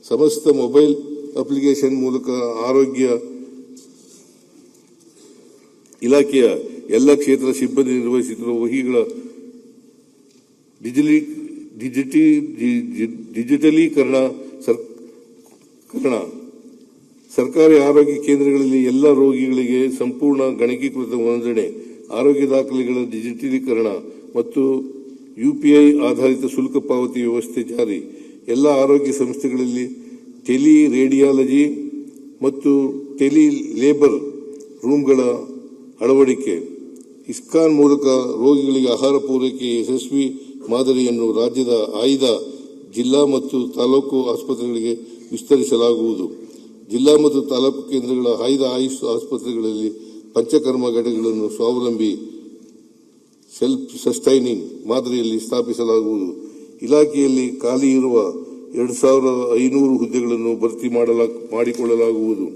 ಸಮಸ್ತ mobile application ಮೂಲಕ ಆರೋಗ್ಯ ಇಲಾಖೆಯ ಎಲ್ಲ ಕ್ಷೇತ್ರದ ಸಿಬ್ಬಂದಿ ನಿರ್ವಹಿಸುತ್ತಿರುವ ವಹಿಗಳ ಡಿಜಿಟಲೀಕರಣ, ಸರ್ಕಾರಿ ಆರೋಗ್ಯ ಕೇಂದ್ರಗಳಲ್ಲಿ ಎಲ್ಲ ರೋಗಿಗಳಿಗೆ ಸಂಪೂರ್ಣ ಗಣಕೀಕೃತ ನೋಂದಣಿ, ಆರೋಗ್ಯ ದಾಖಲೆಗಳ ಡಿಜಿಟಲೀಕರಣ ಮತ್ತು ಯುಪಿಐ ಆಧಾರಿತ ಶುಲ್ಕ ಪಾವತಿ ವ್ಯವಸ್ಥೆ ಜಾರಿ, ಎಲ್ಲ ಆರೋಗ್ಯ ಸಂಸ್ಥೆಗಳಲ್ಲಿ ಟೆಲಿ ರೇಡಿಯಾಲಜಿ ಮತ್ತು ಟೆಲಿ ಲೇಬರ್ ರೂಮ್ಗಳ ಅಳವಡಿಕೆ, ಇಸ್ಕಾನ್ ಮೂಲಕ ರೋಗಿಗಳಿಗೆ ಆಹಾರ ಪೂರೈಕೆ ಯಶಸ್ವಿ ಮಾದರಿಯನ್ನು ರಾಜ್ಯದ ಆಯ್ದ ಜಿಲ್ಲಾ ಮತ್ತು ತಾಲೂಕು ಆಸ್ಪತ್ರೆಗಳಿಗೆ ವಿಸ್ತರಿಸಲಾಗುವುದು. ಜಿಲ್ಲಾ ಮತ್ತು ತಾಲೂಕು ಕೇಂದ್ರಗಳ ಆಯ್ದ ಆಯುಷ್ ಆಸ್ಪತ್ರೆಗಳಲ್ಲಿ ಪಂಚಕರ್ಮ ಘಟಕಗಳನ್ನು ಸ್ವಾವಲಂಬಿ ಸೆಲ್ಫ್ ಸಸ್ಟೈನಿಂಗ್ ಮಾದರಿಯಲ್ಲಿ ಸ್ಥಾಪಿಸಲಾಗುವುದು. ಇಲಾಖೆಯಲ್ಲಿ ಖಾಲಿ ಇರುವ 2500 ಹುದ್ದೆಗಳನ್ನು ಭರ್ತಿ ಮಾಡಿಕೊಳ್ಳಲಾಗುವುದು.